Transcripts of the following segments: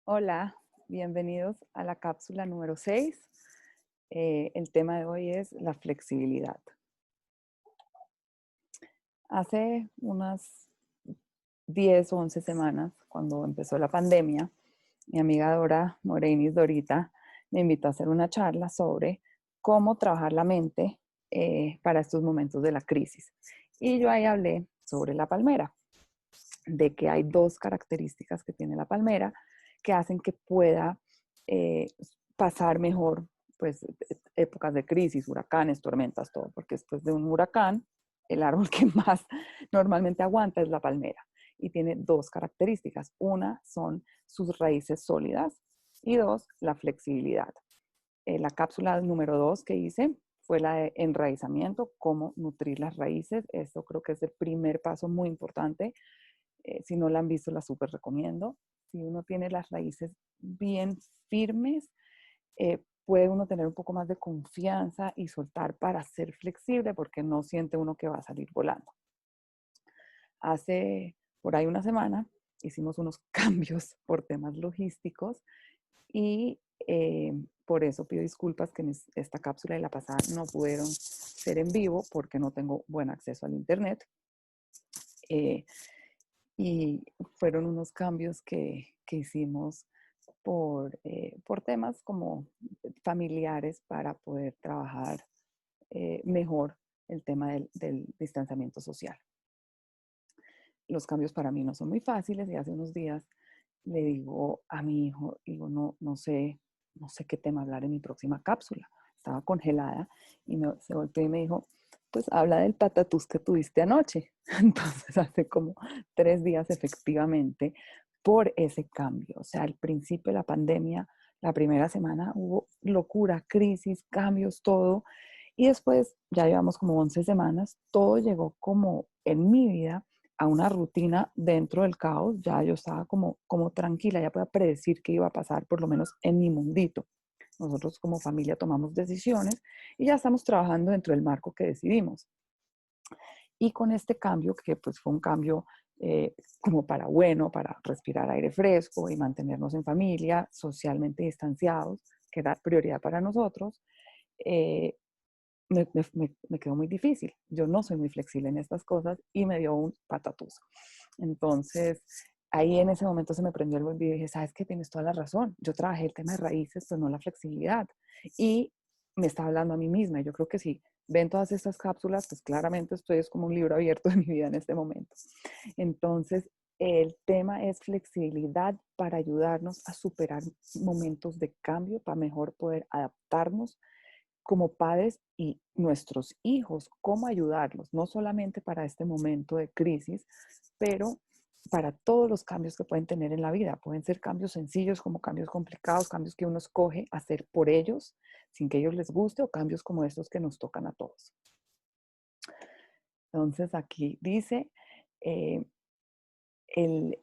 Hola, bienvenidos a la cápsula número 6. El tema de hoy es la flexibilidad. Hace unas 10 o 11 semanas, cuando empezó la pandemia, mi amiga Dora Moreinis Dorita me invitó a hacer una charla sobre cómo trabajar la mente para estos momentos de la crisis. Y yo ahí hablé sobre la palmera, de que hay dos características que tiene la palmera que hacen que pueda eh, pasar mejor pues épocas de crisis, huracanes, tormentas, todo, porque después de un huracán, el árbol que más normalmente aguanta es la palmera y tiene dos características. Una son sus raíces sólidas y dos, la flexibilidad. La cápsula número 2 que hice fue la de enraizamiento, cómo nutrir las raíces. Esto creo que es el primer paso muy importante. Si no la han visto, la súper recomiendo. Si uno tiene las raíces bien firmes, puede uno tener un poco más de confianza y soltar para ser flexible porque no siente uno que va a salir volando. Hace por ahí una semana hicimos unos cambios por temas logísticos y por eso pido disculpas que en esta cápsula y la pasada no pudieron ser en vivo porque no tengo buen acceso al internet. Eh, y fueron unos cambios que hicimos por temas como familiares para poder trabajar mejor el tema del distanciamiento social. Los cambios para mí no son muy fáciles y hace unos días le digo a mi hijo, digo, no sé qué tema hablar en mi próxima cápsula. Estaba congelada y se volteó y me dijo, pues habla del patatús que tuviste anoche. Entonces hace como 3 días efectivamente por ese cambio. O sea, al principio de la pandemia, la primera semana hubo locura, crisis, cambios, todo. Y después, ya llevamos como 11 semanas, todo llegó como en mi vida a una rutina dentro del caos. Ya yo estaba como tranquila, ya podía predecir qué iba a pasar, por lo menos en mi mundito. Nosotros como familia tomamos decisiones y ya estamos trabajando dentro del marco que decidimos. Y con este cambio, que pues fue un cambio como para bueno, para respirar aire fresco y mantenernos en familia, socialmente distanciados, que era prioridad para nosotros, eh, me quedó muy difícil. Yo no soy muy flexible en estas cosas y me dio un patatús. Entonces, ahí en ese momento se me prendió el bombillo y dije, ¿sabes qué? Tienes toda la razón. Yo trabajé el tema de raíces, pues no la flexibilidad. Y me estaba hablando a mí misma. Y yo creo que si ven todas estas cápsulas, pues claramente estoy es como un libro abierto de mi vida en este momento. Entonces, el tema es flexibilidad para ayudarnos a superar momentos de cambio, para mejor poder adaptarnos como padres y nuestros hijos, cómo ayudarlos, no solamente para este momento de crisis, pero para todos los cambios que pueden tener en la vida. Pueden ser cambios sencillos como cambios complicados, cambios que uno escoge hacer por ellos sin que ellos les guste o cambios como estos que nos tocan a todos. Entonces aquí dice eh, el,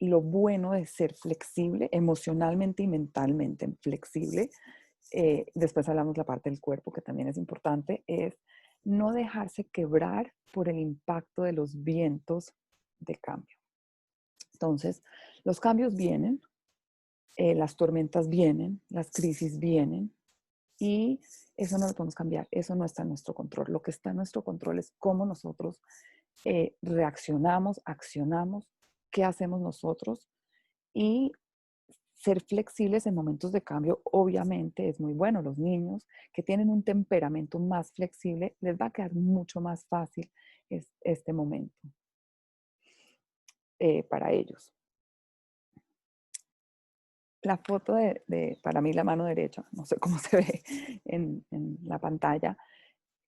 lo bueno de ser flexible, emocionalmente y mentalmente flexible. Después hablamos la parte del cuerpo, que también es importante, es no dejarse quebrar por el impacto de los vientos de cambio. Entonces, los cambios vienen, las tormentas vienen, las crisis vienen y eso no lo podemos cambiar, eso no está en nuestro control. Lo que está en nuestro control es cómo nosotros reaccionamos, accionamos, qué hacemos nosotros y ser flexibles en momentos de cambio, obviamente, es muy bueno. Los niños que tienen un temperamento más flexible, les va a quedar mucho más fácil este momento para ellos. La foto para mí, la mano derecha, no sé cómo se ve en la pantalla,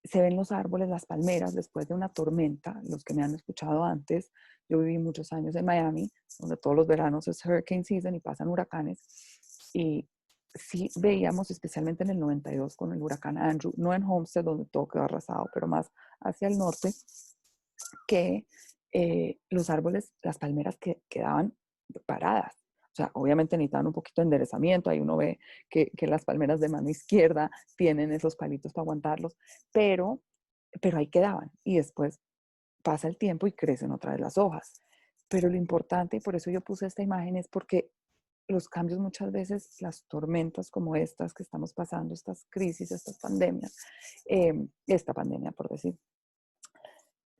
se ven los árboles, las palmeras después de una tormenta. Los que me han escuchado antes, yo viví muchos años en Miami, donde todos los veranos es hurricane season y pasan huracanes. Y sí veíamos, especialmente en el 92 con el huracán Andrew, no en Homestead, donde todo quedó arrasado, pero más hacia el norte, que los árboles, las palmeras quedaban paradas. O sea, obviamente necesitaban un poquito de enderezamiento. Ahí uno ve que las palmeras de mano izquierda tienen esos palitos para aguantarlos, pero, pero ahí quedaban. Y después pasa el tiempo y crecen otra vez las hojas. Pero lo importante, y por eso yo puse esta imagen, es porque los cambios muchas veces, las tormentas como estas que estamos pasando, estas crisis, estas pandemias, esta pandemia por decir,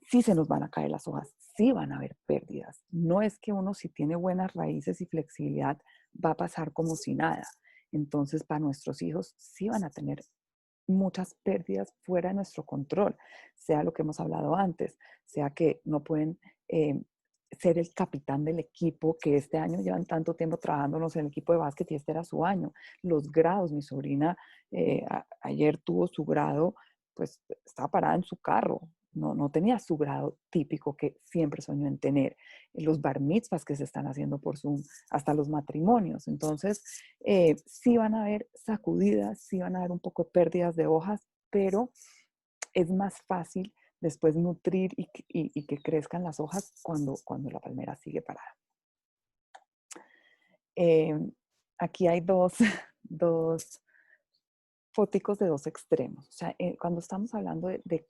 sí se nos van a caer las hojas, sí van a haber pérdidas. No es que uno si tiene buenas raíces y flexibilidad va a pasar como si nada. Entonces, para nuestros hijos sí van a tener muchas pérdidas fuera de nuestro control, sea lo que hemos hablado antes, sea que no pueden ser el capitán del equipo, que este año llevan tanto tiempo trabajándonos en el equipo de básquet y este era su año. Los grados, mi sobrina ayer tuvo su grado, pues estaba parada en su carro, no tenía su grado típico que siempre soñó en tener. Los bar mitzvahs que se están haciendo por Zoom, hasta los matrimonios. Entonces, sí van a haber sacudidas, sí van a haber un poco de pérdidas de hojas, pero es más fácil después nutrir y que crezcan las hojas cuando la palmera sigue parada. Eh, Aquí hay dos, dos fóticos de dos extremos. O sea, cuando estamos hablando de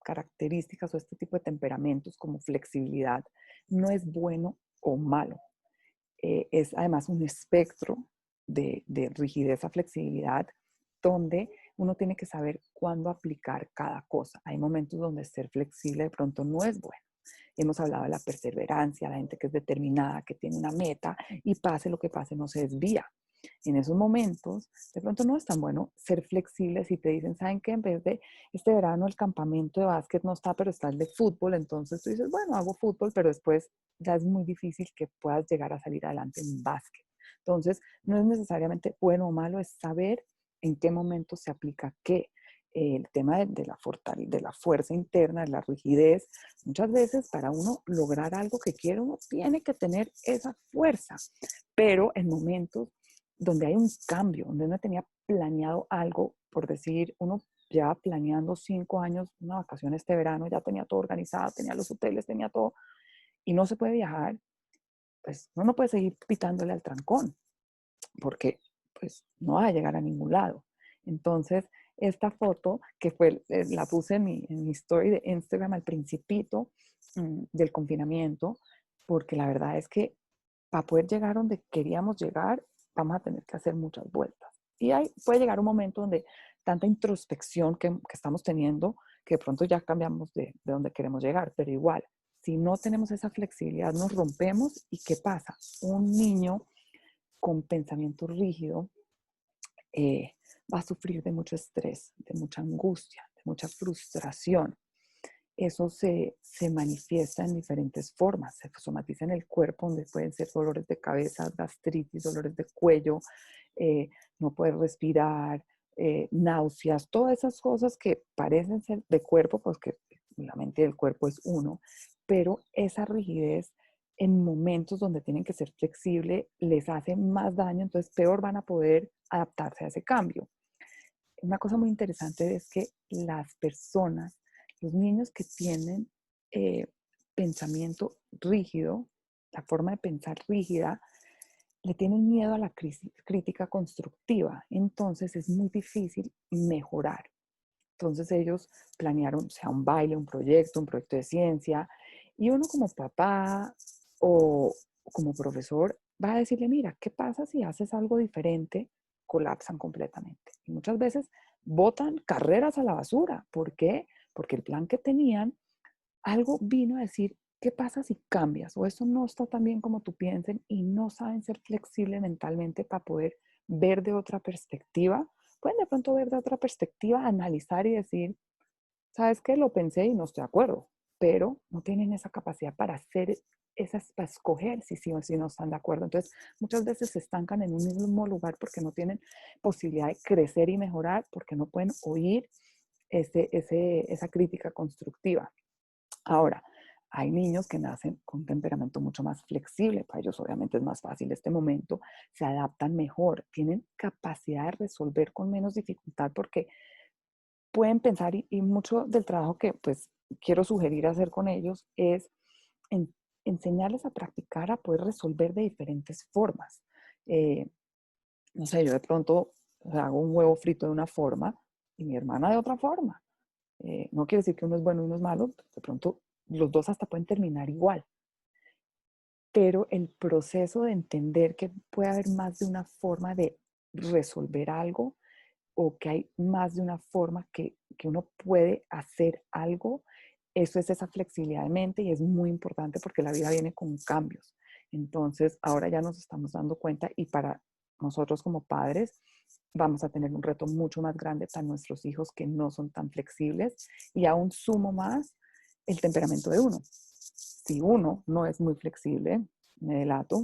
características o este tipo de temperamentos como flexibilidad, no es bueno o malo. Es además un espectro de rigidez a flexibilidad donde uno tiene que saber cuándo aplicar cada cosa. Hay momentos donde ser flexible de pronto no es bueno. Hemos hablado de la perseverancia, la gente que es determinada, que tiene una meta y pase lo que pase, no se desvía. En esos momentos, de pronto no es tan bueno ser flexible si te dicen, ¿saben qué? En vez de este verano el campamento de básquet no está, pero está el de fútbol, entonces tú dices, bueno, hago fútbol, pero después ya es muy difícil que puedas llegar a salir adelante en básquet. Entonces, no es necesariamente bueno o malo, es saber en qué momento se aplica qué. El tema de la fuerza interna, de la rigidez, muchas veces para uno lograr algo que quiere, uno tiene que tener esa fuerza, pero en momentos donde hay un cambio, donde uno tenía planeado algo, por decir, uno lleva planeando 5 años una vacación este verano, ya tenía todo organizado, tenía los hoteles, tenía todo, y no se puede viajar, pues uno no puede seguir pitándole al trancón, porque pues no va a llegar a ningún lado. Entonces, esta foto que fue, la puse en mi story de Instagram al principito del confinamiento, porque la verdad es que para poder llegar donde queríamos llegar, vamos a tener que hacer muchas vueltas. Y ahí puede llegar un momento donde tanta introspección que estamos teniendo, que de pronto ya cambiamos de donde queremos llegar, pero igual, si no tenemos esa flexibilidad, nos rompemos y ¿qué pasa? Un niño con pensamiento rígido va a sufrir de mucho estrés, de mucha angustia, de mucha frustración. Eso se manifiesta en diferentes formas, se somatiza en el cuerpo, donde pueden ser dolores de cabeza, gastritis, dolores de cuello, no poder respirar, náuseas, todas esas cosas que parecen ser de cuerpo, pues que la mente del cuerpo es uno, pero esa rigidez en momentos donde tienen que ser flexibles les hace más daño, entonces peor van a poder adaptarse a ese cambio. Una cosa muy interesante es que las personas, los niños que tienen eh, pensamiento rígido, la forma de pensar rígida, le tienen miedo a la crítica constructiva. Entonces es muy difícil mejorar. Entonces ellos planearon, sea un baile, un proyecto de ciencia, y uno como papá o como profesor va a decirle, mira, ¿qué pasa si haces algo diferente? Colapsan completamente. Y muchas veces botan carreras a la basura. ¿Por qué? Porque el plan que tenían, algo vino a decir, ¿qué pasa si cambias? O eso no está tan bien como tú piensas y no saben ser flexibles mentalmente para poder ver de otra perspectiva. Pueden de pronto ver de otra perspectiva, analizar y decir, ¿sabes qué? Lo pensé y no estoy de acuerdo, pero no tienen esa capacidad para hacer esas, para escoger si sí o si no están de acuerdo. Entonces, muchas veces se estancan en un mismo lugar porque no tienen posibilidad de crecer y mejorar, porque no pueden oír esa crítica constructiva. Ahora, hay niños que nacen con un temperamento mucho más flexible, para ellos obviamente es más fácil este momento, se adaptan mejor, tienen capacidad de resolver con menos dificultad porque pueden pensar y mucho del trabajo que pues quiero sugerir hacer con ellos es en, enseñarles a practicar a poder resolver de diferentes formas. Eh, no sé, yo de pronto hago un huevo frito de una forma y mi hermana de otra forma. No quiere decir que uno es bueno y uno es malo, de pronto los dos hasta pueden terminar igual. pero el proceso de entender que puede haber más de una forma de resolver algo o que hay más de una forma que uno puede hacer algo, eso es esa flexibilidad de mente y es muy importante porque la vida viene con cambios. Entonces, ahora ya nos estamos dando cuenta y para nosotros como padres vamos a tener un reto mucho más grande para nuestros hijos que no son tan flexibles y aún sumo más el temperamento de uno. Si uno no es muy flexible, me delato,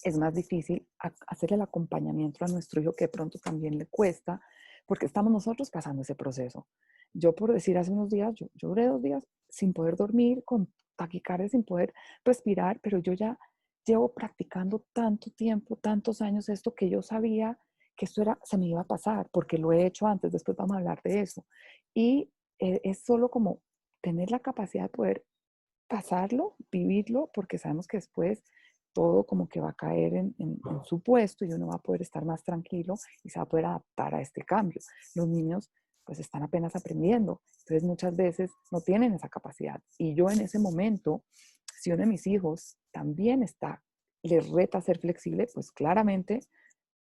es más difícil hacer el acompañamiento a nuestro hijo que de pronto también le cuesta, porque estamos nosotros pasando ese proceso. Yo, por decir, hace unos días, yo duré 2 días sin poder dormir, con taquicardia, sin poder respirar, pero yo ya llevo practicando tanto tiempo, tantos años esto que yo sabía que esto era, se me iba a pasar, porque lo he hecho antes, después vamos a hablar de eso. Y es solo como tener la capacidad de poder pasarlo, vivirlo, porque sabemos que después todo como que va a caer en su puesto y uno va a poder estar más tranquilo y se va a poder adaptar a este cambio. Los niños pues están apenas aprendiendo, entonces muchas veces no tienen esa capacidad. Y yo en ese momento, si uno de mis hijos también les reta a ser flexible, pues claramente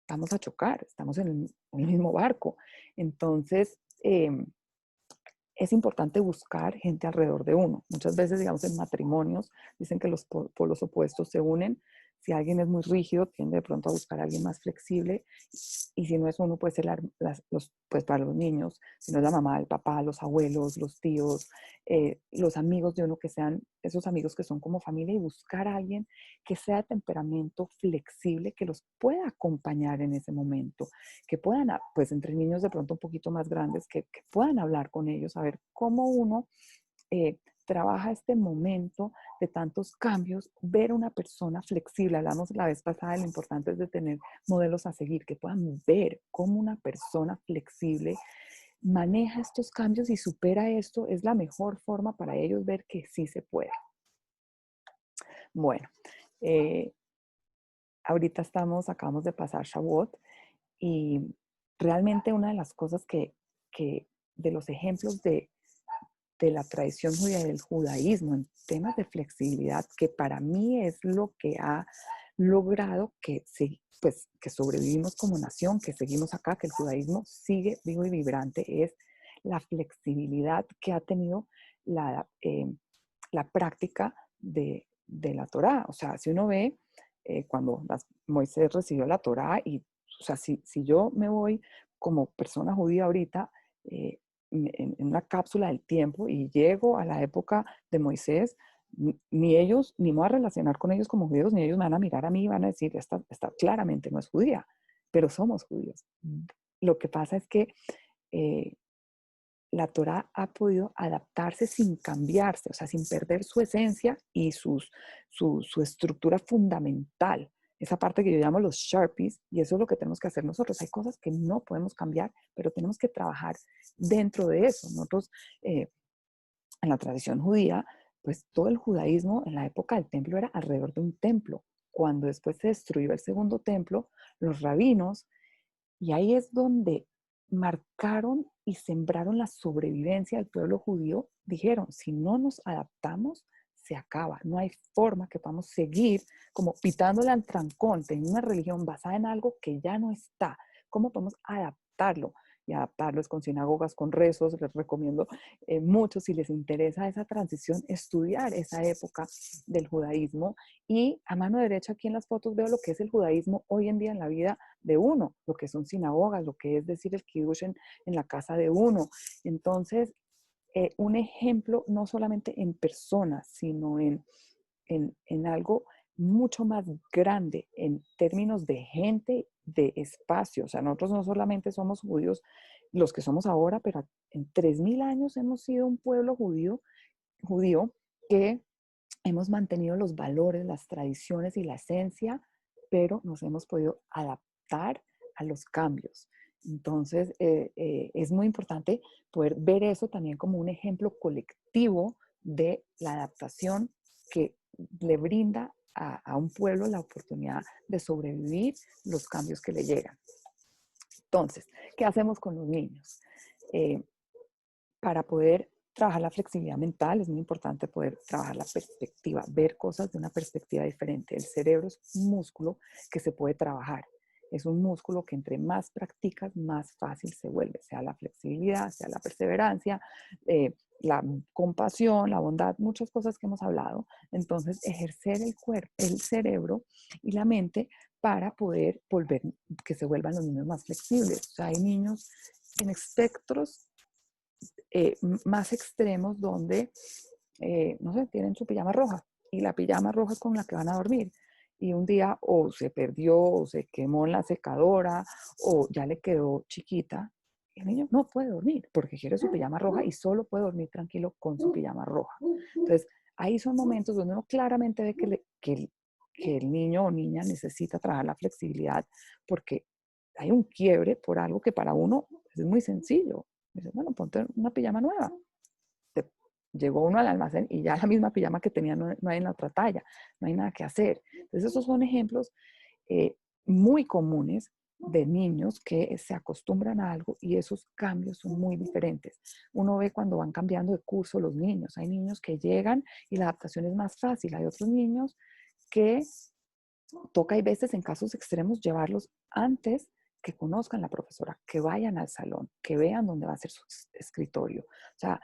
vamos a chocar, estamos en el mismo barco. Entonces, es importante buscar gente alrededor de uno. Muchas veces, digamos, en matrimonios, dicen que los polos opuestos se unen. Si alguien es muy rígido, tiende de pronto a buscar a alguien más flexible. Y si no es uno, puede ser pues para los niños, si no es la mamá, el papá, los abuelos, los tíos, los amigos de uno que sean esos amigos que son como familia y buscar a alguien que sea de temperamento flexible, que los pueda acompañar en ese momento, que puedan, pues entre niños de pronto un poquito más grandes, que puedan hablar con ellos, a ver cómo uno trabaja este momento de tantos cambios, ver a una persona flexible. Hablamos la vez pasada de lo importante es de tener modelos a seguir, que puedan ver cómo una persona flexible maneja estos cambios y supera esto, es la mejor forma para ellos ver que sí se puede. Bueno, eh, ahorita acabamos de pasar Shavuot y realmente una de las cosas que de los ejemplos de la tradición judía y del judaísmo en temas de flexibilidad, que para mí es lo que ha logrado pues, que sobrevivimos como nación, que seguimos acá, que el judaísmo sigue vivo y vibrante, es la flexibilidad que ha tenido la práctica de la Torá. O sea, si uno ve cuando Moisés recibió la Torá y, o sea, si yo me voy como persona judía ahorita, en una cápsula del tiempo y llego a la época de Moisés, ni ellos, ni me voy a relacionar con ellos como judíos, ni ellos me van a mirar a mí y van a decir, esta claramente no es judía, pero somos judíos. Lo que pasa es que eh, la Torá ha podido adaptarse sin cambiarse, o sea, sin perder su esencia y su estructura fundamental. Esa parte que yo llamo los Sharpies, y eso es lo que tenemos que hacer nosotros. Hay cosas que no podemos cambiar, pero tenemos que trabajar dentro de eso. Nosotros, en la tradición judía, pues todo el judaísmo en la época del templo era alrededor de un templo. Cuando después se destruyó el segundo templo, los rabinos, y ahí es donde marcaron y sembraron la sobrevivencia del pueblo judío. Dijeron, si no nos adaptamos, se acaba. No hay forma que podamos seguir como pitándole al trancón, teniendo una religión basada en algo que ya no está. ¿Cómo podemos adaptarlo? Y adaptarlo es con sinagogas, con rezos. Les recomiendo mucho, si les interesa esa transición, estudiar esa época del judaísmo. Y a mano derecha aquí en las fotos veo lo que es el judaísmo hoy en día en la vida de uno, lo que son sinagogas, lo que es decir el kiddush en la casa de uno. Entonces, un ejemplo no solamente en personas, sino en algo mucho más grande en términos de gente, de espacio. O sea, nosotros no solamente somos judíos, los que somos ahora, pero en 3000 años hemos sido un pueblo judío que hemos mantenido los valores, las tradiciones y la esencia, pero nos hemos podido adaptar a los cambios. Entonces, es muy importante poder ver eso también como un ejemplo colectivo de la adaptación que le brinda a un pueblo la oportunidad de sobrevivir los cambios que le llegan. Entonces, ¿qué hacemos con los niños? Para poder trabajar la flexibilidad mental, es muy importante poder trabajar la perspectiva, ver cosas de una perspectiva diferente. El cerebro es un músculo que se puede trabajar. Es un músculo que entre más practicas, más fácil se vuelve, sea la flexibilidad, sea la perseverancia, la compasión, la bondad, muchas cosas que hemos hablado. Entonces, ejercer el cuerpo, el cerebro y la mente para poder volver, que se vuelvan los niños más flexibles. O sea, hay niños en espectros más extremos donde, no sé, tienen su pijama roja y la pijama roja es con la que van a dormir. Y un día o se perdió o se quemó en la secadora o ya le quedó chiquita. Y el niño no puede dormir porque quiere su pijama roja y solo puede dormir tranquilo con su pijama roja. Entonces, ahí son momentos donde uno claramente ve que el niño o niña necesita trabajar la flexibilidad porque hay un quiebre por algo que para uno es muy sencillo. Dice, bueno, ponte una pijama nueva. Te, llegó uno al almacén y ya la misma pijama que tenía no hay en la otra talla, no hay nada que hacer. Entonces, esos son ejemplos eh, muy comunes de niños que se acostumbran a algo y esos cambios son muy diferentes. Uno ve cuando van cambiando de curso los niños. Hay niños que llegan y la adaptación es más fácil. Hay otros niños que toca, hay veces en casos extremos, llevarlos antes que conozcan la profesora, que vayan al salón, que vean dónde va a ser su escritorio. O sea,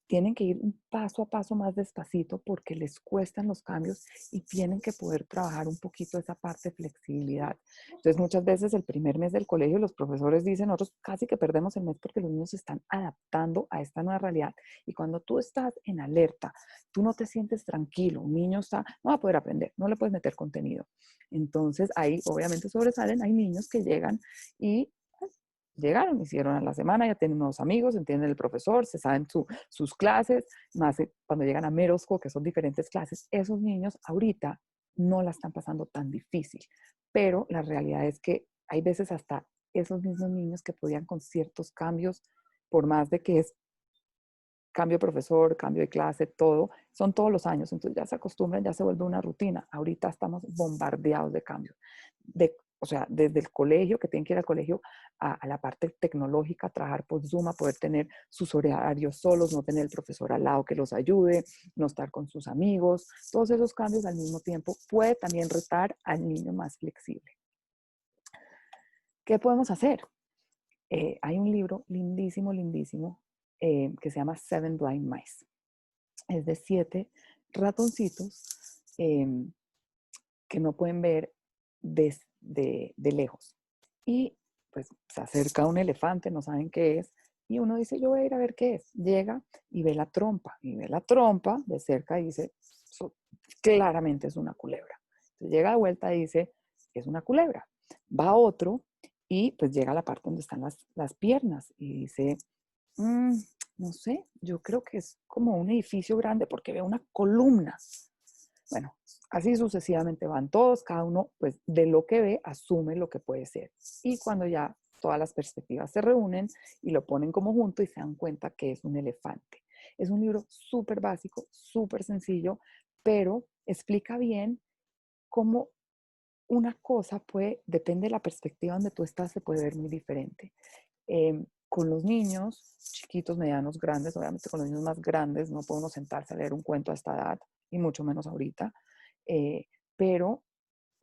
tienen que ir un paso a paso más despacito porque les cuestan los cambios y tienen que poder trabajar un poquito esa parte de flexibilidad. Entonces, muchas veces el primer mes del colegio los profesores dicen, nosotros casi que perdemos el mes porque los niños se están adaptando a esta nueva realidad. Y cuando tú estás en alerta, tú no te sientes tranquilo, un niño no va a poder aprender, no le puedes meter contenido. Entonces, ahí obviamente sobresalen, hay niños que llegan y llegaron, hicieron a la semana, ya tienen nuevos amigos, entienden el profesor, se saben sus clases, más cuando llegan a Merosco, que son diferentes clases, esos niños ahorita no la están pasando tan difícil, pero la realidad es que hay veces hasta esos mismos niños que podían con ciertos cambios, por más de que es cambio de profesor, cambio de clase, todo, son todos los años, entonces ya se acostumbran, ya se vuelve una rutina. Ahorita estamos bombardeados de cambios. O sea, desde el colegio, que tienen que ir al colegio, a la parte tecnológica, trabajar por Zoom, a poder tener sus horarios solos, no tener el profesor al lado que los ayude, no estar con sus amigos. Todos esos cambios al mismo tiempo puede también retar al niño más flexible. ¿Qué podemos hacer? Hay un libro lindísimo, lindísimo, que se llama Seven Blind Mice. Es de 7 ratoncitos que no pueden ver de lejos. Y pues se acerca un elefante, no saben qué es, y uno dice, yo voy a ir a ver qué es. Llega y ve la trompa, y ve la trompa de cerca y dice, claramente es una culebra. Entonces llega de vuelta y dice, es una culebra. Va otro y pues llega a la parte donde están las piernas y dice, "Mm, no sé, yo creo que es como un edificio grande porque veo una columna". Bueno, así sucesivamente van todos, cada uno pues de lo que ve asume lo que puede ser. Y cuando ya todas las perspectivas se reúnen y lo ponen como junto y se dan cuenta que es un elefante. Es un libro súper básico, súper sencillo, pero explica bien cómo una cosa puede, depende de la perspectiva donde tú estás, se puede ver muy diferente. Con los niños, chiquitos, medianos, grandes, obviamente con los niños más grandes, no podemos sentarse a leer un cuento a esta edad, y mucho menos ahorita, pero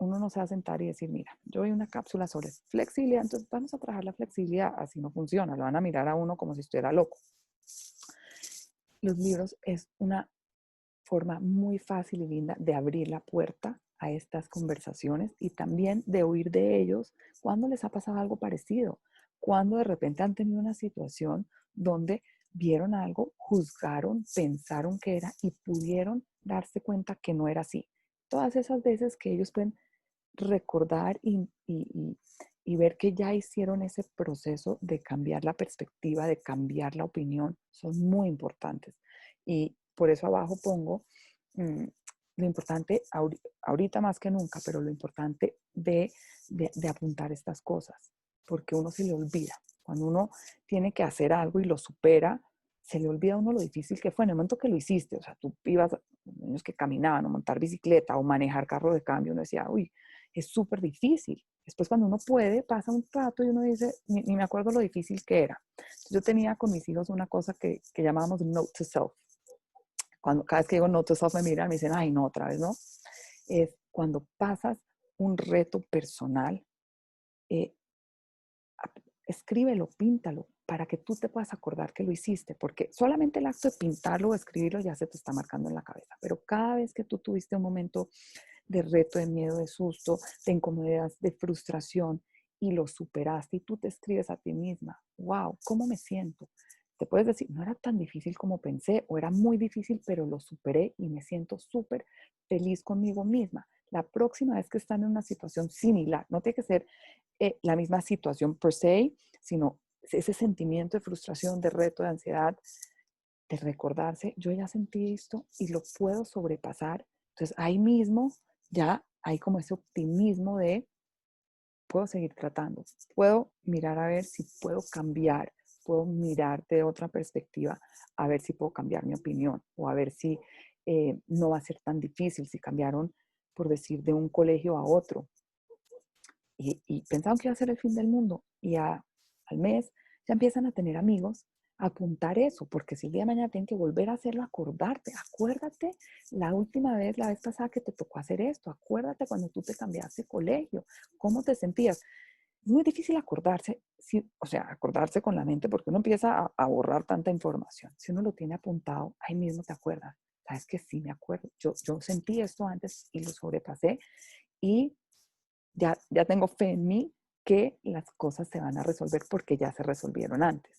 uno no se va a sentar y decir, mira, yo doy una cápsula sobre flexibilidad, entonces vamos a trabajar la flexibilidad, así no funciona, lo van a mirar a uno como si estuviera loco. Los libros es una forma muy fácil y linda de abrir la puerta a estas conversaciones y también de oír de ellos cuando les ha pasado algo parecido, cuando de repente han tenido una situación donde vieron algo, juzgaron, pensaron que era y pudieron darse cuenta que no era así. Todas esas veces que ellos pueden recordar y ver que ya hicieron ese proceso de cambiar la perspectiva, de cambiar la opinión, son muy importantes. Y por eso abajo pongo lo importante, ahorita más que nunca, pero lo importante de apuntar estas cosas, porque uno se le olvida. Cuando uno tiene que hacer algo y lo supera, se le olvida a uno lo difícil que fue en el momento que lo hiciste. O sea, tú ibas, niños que caminaban o montar bicicleta o manejar carro de cambio, uno decía, uy, es súper difícil. Después cuando uno puede, pasa un rato y uno dice, ni me acuerdo lo difícil que era. Yo tenía con mis hijos una cosa que llamábamos note to self. Cada vez que digo note to self me miran, me dicen, ay, no, otra vez, ¿no? Es cuando pasas un reto personal, eh, escríbelo, píntalo, para que tú te puedas acordar que lo hiciste, porque solamente el acto de pintarlo o escribirlo ya se te está marcando en la cabeza, pero cada vez que tú tuviste un momento de reto, de miedo, de susto, de incomodidad, de frustración, y lo superaste y tú te escribes a ti misma, wow, ¿cómo me siento? Te puedes decir, no era tan difícil como pensé o era muy difícil, pero lo superé y me siento súper feliz conmigo misma. La próxima vez que están en una situación similar, no tiene que ser la misma situación per se, sino ese sentimiento de frustración, de reto, de ansiedad, de recordarse, yo ya sentí esto y lo puedo sobrepasar. Entonces ahí mismo ya hay como ese optimismo de puedo seguir tratando, puedo mirar a ver si puedo cambiar, puedo mirar de otra perspectiva, a ver si puedo cambiar mi opinión o a ver si no va a ser tan difícil si cambiaron, por decir, de un colegio a otro y pensaban que iba a ser el fin del mundo y al mes ya empiezan a tener amigos, a apuntar eso, porque si el día de mañana tienen que volver a hacerlo, acordarte, acuérdate la última vez, la vez pasada que te tocó hacer esto, acuérdate cuando tú te cambiaste de colegio, cómo te sentías. Es muy difícil acordarse, o sea, acordarse con la mente porque uno empieza a borrar tanta información. Si uno lo tiene apuntado, ahí mismo te acuerdas. Sabes que sí, me acuerdo. Yo sentí esto antes y lo sobrepasé y ya tengo fe en mí que las cosas se van a resolver porque ya se resolvieron antes.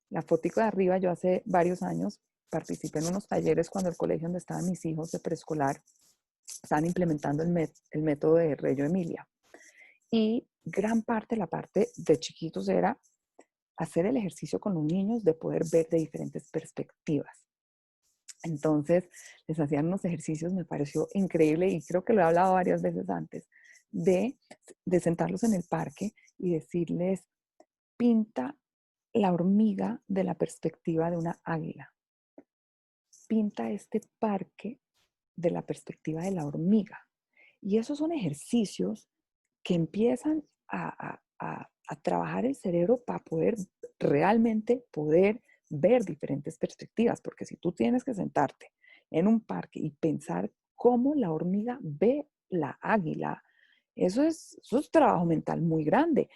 La fotico de arriba, yo hace varios años participé en unos talleres cuando el colegio donde estaban mis hijos de preescolar estaban implementando el método de Reggio Emilia. Y gran parte, la parte de chiquitos era hacer el ejercicio con los niños de poder ver de diferentes perspectivas. Entonces, les hacían unos ejercicios, me pareció increíble y creo que lo he hablado varias veces antes, de, de sentarlos en el parque y decirles, pinta la hormiga de la perspectiva de una águila. Pinta este parque de la perspectiva de la hormiga. Y esos son ejercicios que empiezan a trabajar el cerebro para poder realmente poder ver diferentes perspectivas, porque si tú tienes que sentarte en un parque y pensar cómo la hormiga ve la águila, eso es trabajo mental muy grande.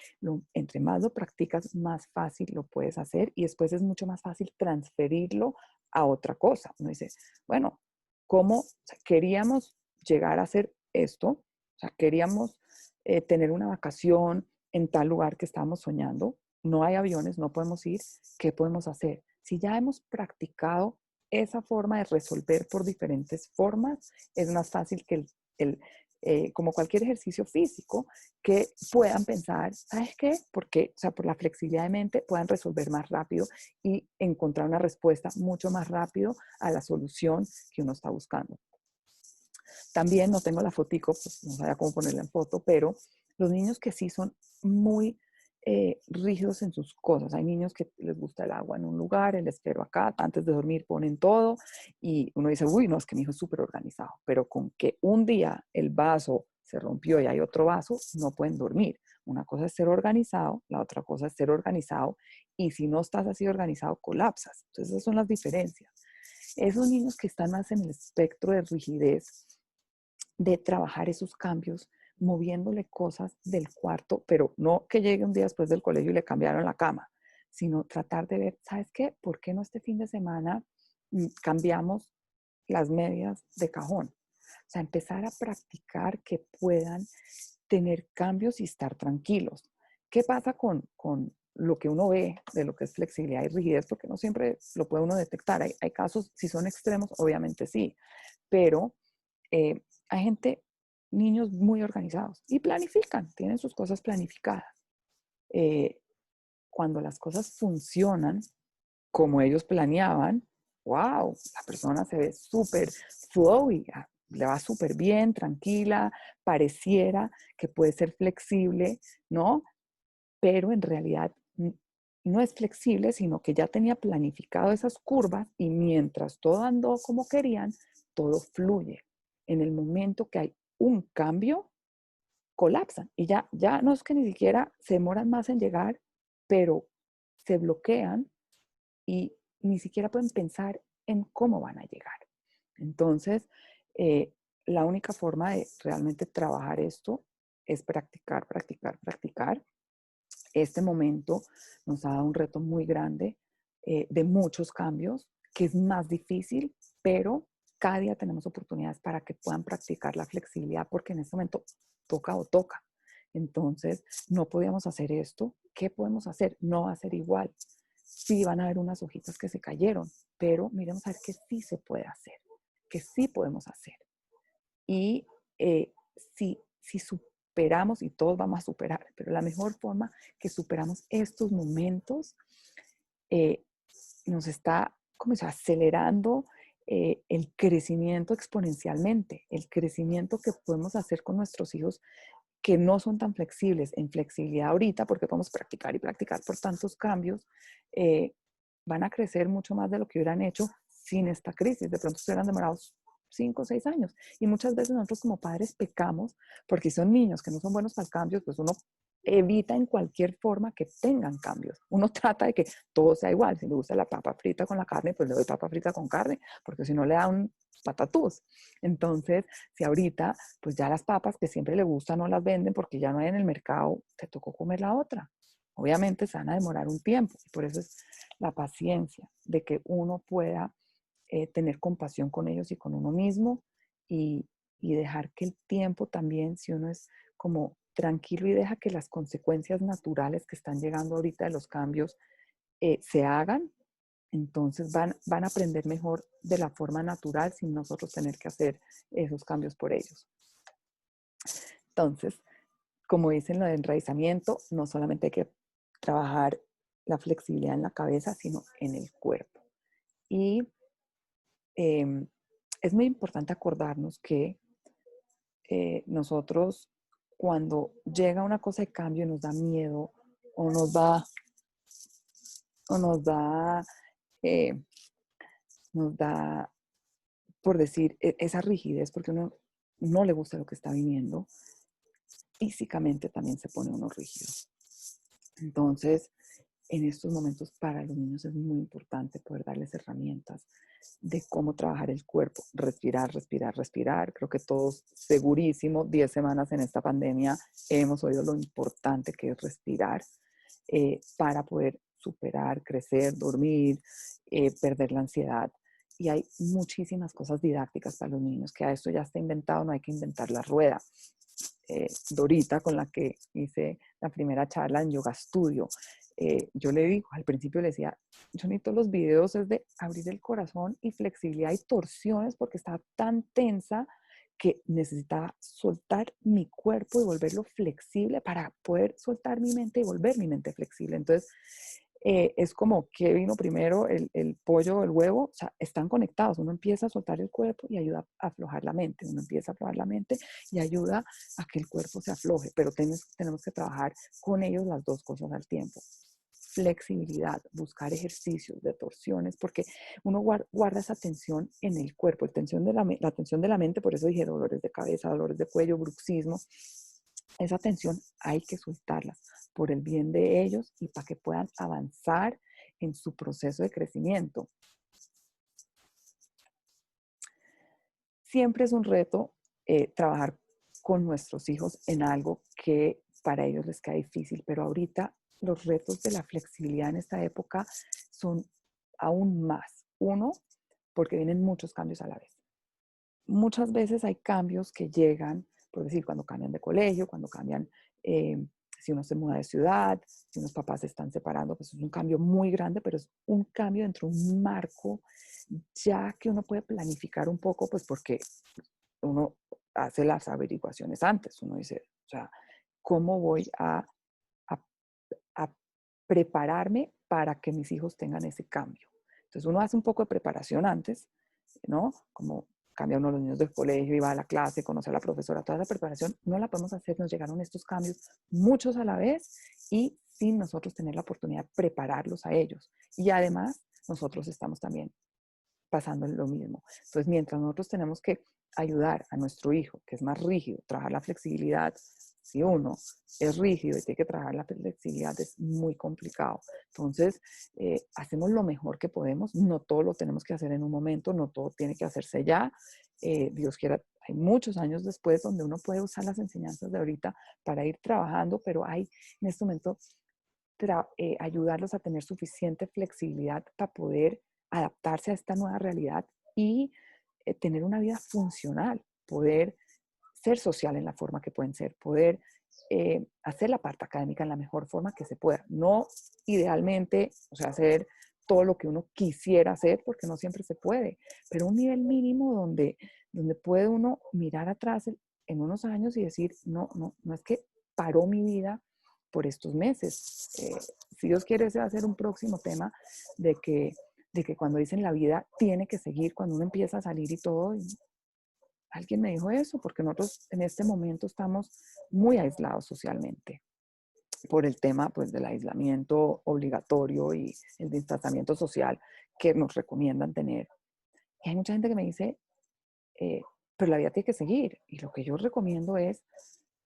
Entre más lo practicas, más fácil lo puedes hacer y después es mucho más fácil transferirlo a otra cosa. Uno dice, bueno, ¿cómo o sea, queríamos llegar a hacer esto? O sea, queríamos tener una vacación en tal lugar que estábamos soñando. No hay aviones, no podemos ir. ¿Qué podemos hacer? Si ya hemos practicado esa forma de resolver por diferentes formas, es más fácil que como cualquier ejercicio físico, que puedan pensar, ¿sabes qué? Porque, o sea, por la flexibilidad de mente, puedan resolver más rápido y encontrar una respuesta mucho más rápido a la solución que uno está buscando. También no tengo la fotico, pues no sabía cómo ponerla en foto, pero los niños que sí son muy rígidos en sus cosas. Hay niños que les gusta el agua en un lugar, el espero acá, antes de dormir ponen todo y uno dice, uy, no, es que mi hijo es súper organizado, pero con que un día el vaso se rompió y hay otro vaso, no pueden dormir. Una cosa es ser organizado, la otra cosa es ser organizado y si no estás así organizado, colapsas. Entonces esas son las diferencias. Esos niños que están más en el espectro de rigidez, de trabajar esos cambios, moviéndole cosas del cuarto, pero no que llegue un día después del colegio y le cambiaron la cama, sino tratar de ver, ¿sabes qué? ¿Por qué no este fin de semana cambiamos las medias de cajón? O sea, empezar a practicar que puedan tener cambios y estar tranquilos. ¿Qué pasa con lo que uno ve de lo que es flexibilidad y rigidez? Porque no siempre lo puede uno detectar. Hay casos, si son extremos, obviamente sí, pero eh, hay gente, niños muy organizados y planifican, tienen sus cosas planificadas. Eh, Cuando las cosas funcionan como ellos planeaban, wow, la persona se ve súper flowy, le va súper bien, tranquila, pareciera que puede ser flexible, ¿no? Pero en realidad no es flexible, sino que ya tenía planificado esas curvas y mientras todo andó como querían, todo fluye. En el momento que hay un cambio, colapsan y ya no es que ni siquiera se demoran más en llegar, pero se bloquean y ni siquiera pueden pensar en cómo van a llegar. Entonces, eh, la única forma de realmente trabajar esto es practicar, practicar, practicar. Este momento nos ha dado un reto muy grande de muchos cambios, que es más difícil, pero cada día tenemos oportunidades para que puedan practicar la flexibilidad, porque en este momento toca o toca. Entonces, no podíamos hacer esto. ¿Qué podemos hacer? No va a ser igual. Sí van a haber unas hojitas que se cayeron, pero miremos a ver qué sí se puede hacer, qué sí podemos hacer. Y si superamos, y todos vamos a superar, pero la mejor forma que superamos estos momentos eh, nos está como se acelerando el crecimiento exponencialmente, el crecimiento que podemos hacer con nuestros hijos que no son tan flexibles en flexibilidad ahorita, porque podemos practicar y practicar por tantos cambios, eh, van a crecer mucho más de lo que hubieran hecho sin esta crisis. De pronto se hubieran demorado 5 o 6 años. Y muchas veces nosotros como padres pecamos porque son niños que no son buenos para el cambio, pues uno evita en cualquier forma que tengan cambios. Uno trata de que todo sea igual. Si le gusta la papa frita con la carne, pues le doy papa frita con carne, porque si no le da un patatús. Entonces, si ahorita, pues ya las papas que siempre le gustan no las venden porque ya no hay en el mercado, te tocó comer la otra. Obviamente se van a demorar un tiempo. Y por eso es la paciencia de que uno pueda tener compasión con ellos y con uno mismo y, y dejar que el tiempo también, si uno es como tranquilo y deja que las consecuencias naturales que están llegando ahorita de los cambios se hagan, entonces van a aprender mejor de la forma natural sin nosotros tener que hacer esos cambios por ellos. Entonces, como dicen lo de enraizamiento, no solamente hay que trabajar la flexibilidad en la cabeza, sino en el cuerpo. Y es muy importante acordarnos que nosotros, cuando llega una cosa de cambio y nos da miedo o nos da, eh, nos da, por decir, esa rigidez, porque uno no le gusta lo que está viniendo, físicamente también se pone uno rígido. Entonces, en estos momentos para los niños es muy importante poder darles herramientas de cómo trabajar el cuerpo, respirar, respirar, respirar. Creo que todos, segurísimo, 10 semanas en esta pandemia hemos oído lo importante que es respirar para poder superar, crecer, dormir, perder la ansiedad. Y hay muchísimas cosas didácticas para los niños, que a esto ya está inventado, no hay que inventar la rueda. Dorita, con la que hice la primera charla en Yoga Studio, yo le digo, al principio le decía, yo necesito los videos es de abrir el corazón y flexibilidad y torsiones porque estaba tan tensa que necesitaba soltar mi cuerpo y volverlo flexible para poder soltar mi mente y volver mi mente flexible. Entonces, es como que vino primero el pollo o el huevo, o sea, están conectados. Uno empieza a soltar el cuerpo y ayuda a aflojar la mente. Uno empieza a aflojar la mente y ayuda a que el cuerpo se afloje, pero tenemos que trabajar con ellos las dos cosas al tiempo. Flexibilidad, buscar ejercicios de torsiones, porque uno guarda esa tensión en el cuerpo, la tensión de la mente, por eso dije dolores de cabeza, dolores de cuello, bruxismo. Esa tensión hay que soltarla por el bien de ellos y para que puedan avanzar en su proceso de crecimiento. Siempre es un reto trabajar con nuestros hijos en algo que para ellos les queda difícil, pero ahorita los retos de la flexibilidad en esta época son aún más. Uno, porque vienen muchos cambios a la vez. Muchas veces hay cambios que llegan, por decir, cuando cambian de colegio, cuando cambian, si uno se muda de ciudad, si unos papás se están separando, pues es un cambio muy grande, pero es un cambio dentro de un marco ya que uno puede planificar un poco, pues porque uno hace las averiguaciones antes. Uno dice, o sea, ¿cómo voy a, a prepararme para que mis hijos tengan ese cambio? Entonces uno hace un poco de preparación antes, ¿no? Como cambia uno a los niños del colegio y va a la clase, conoce a la profesora, toda esa preparación no la podemos hacer, nos llegaron estos cambios muchos a la vez y sin nosotros tener la oportunidad de prepararlos a ellos. Y además, nosotros estamos también pasando en lo mismo. Entonces, mientras nosotros tenemos que ayudar a nuestro hijo, que es más rígido, trabajar la flexibilidad, si uno es rígido y tiene que trabajar la flexibilidad, es muy complicado. Entonces, hacemos lo mejor que podemos. No todo lo tenemos que hacer en un momento, no todo tiene que hacerse ya. Dios quiera, hay muchos años después donde uno puede usar las enseñanzas de ahorita para ir trabajando, pero hay en este momento ayudarlos a tener suficiente flexibilidad para poder adaptarse a esta nueva realidad y tener una vida funcional, poder ser social en la forma que pueden ser, poder hacer la parte académica en la mejor forma que se pueda. No idealmente, o sea, hacer todo lo que uno quisiera hacer, porque no siempre se puede, pero un nivel mínimo donde puede uno mirar atrás en unos años y decir, no es que paró mi vida por estos meses. Si Dios quiere, ese va a ser un próximo tema de que cuando dicen la vida tiene que seguir, cuando uno empieza a salir y todo, alguien me dijo eso, porque nosotros en este momento estamos muy aislados socialmente por el tema pues, del aislamiento obligatorio y el distanciamiento social que nos recomiendan tener. Y hay mucha gente que me dice, eh, pero la vida tiene que seguir. Y lo que yo recomiendo es,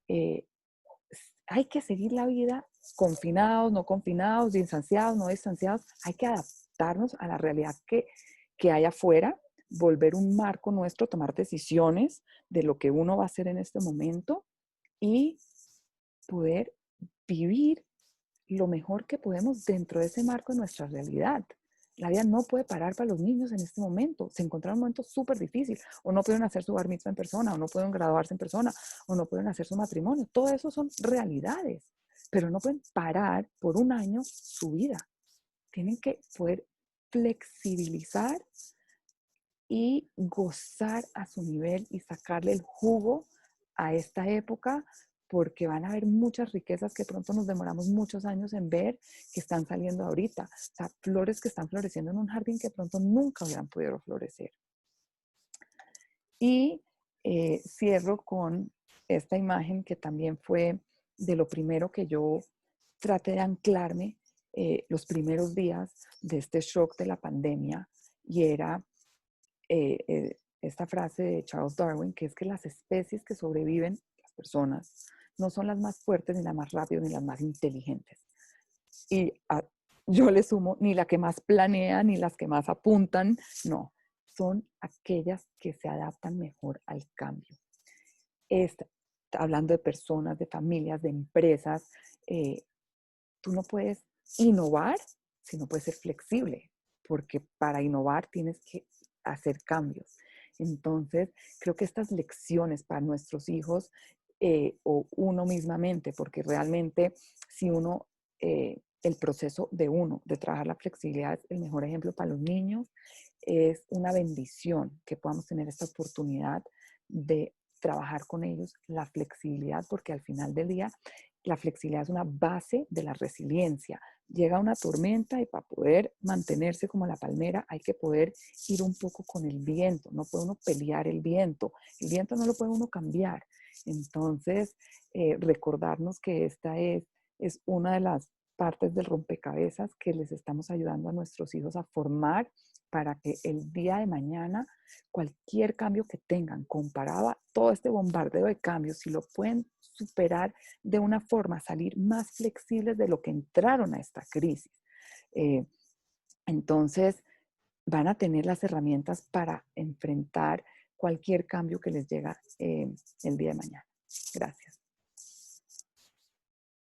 eh, hay que seguir la vida confinados, no confinados, distanciados, no distanciados. Hay que adaptarnos a la realidad que hay afuera, volver un marco nuestro, tomar decisiones de lo que uno va a hacer en este momento y poder vivir lo mejor que podemos dentro de ese marco de nuestra realidad. La vida no puede parar para los niños en este momento. Se encuentran en un momento súper difícil. O no pueden hacer su bar mitzvah en persona, o no pueden graduarse en persona, o no pueden hacer su matrimonio. Todo eso son realidades. Pero no pueden parar por un año su vida. Tienen que poder flexibilizar y gozar a su nivel y sacarle el jugo a esta época, porque van a haber muchas riquezas que pronto nos demoramos muchos años en ver que están saliendo ahorita. O sea, flores que están floreciendo en un jardín que pronto nunca hubieran podido florecer. Y cierro con esta imagen que también fue de lo primero que yo traté de anclarme los primeros días de este shock de la pandemia, y era esta frase de Charles Darwin, que es que las especies que sobreviven, las personas, no son las más fuertes, ni las más rápidas, ni las más inteligentes. Y yo le sumo, ni la que más planea, ni las que más apuntan, no, son aquellas que se adaptan mejor al cambio. Hablando de personas, de familias, de empresas, tú no puedes innovar si no puedes ser flexible, porque para innovar tienes que hacer cambios. Entonces, creo que estas lecciones para nuestros hijos o uno mismamente, porque realmente si uno, el proceso de uno, de trabajar la flexibilidad es el mejor ejemplo para los niños, es una bendición que podamos tener esta oportunidad de trabajar con ellos la flexibilidad, porque al final del día la flexibilidad es una base de la resiliencia. Llega una tormenta y para poder mantenerse como la palmera hay que poder ir un poco con el viento. No puede uno pelear el viento. El viento no lo puede uno cambiar. Entonces, recordarnos que esta es una de las partes del rompecabezas que les estamos ayudando a nuestros hijos a formar para que el día de mañana cualquier cambio que tengan comparado a todo este bombardeo de cambios, si lo pueden superar de una forma, salir más flexibles de lo que entraron a esta crisis. Eh, entonces, van a tener las herramientas para enfrentar cualquier cambio que les llega el día de mañana. Gracias.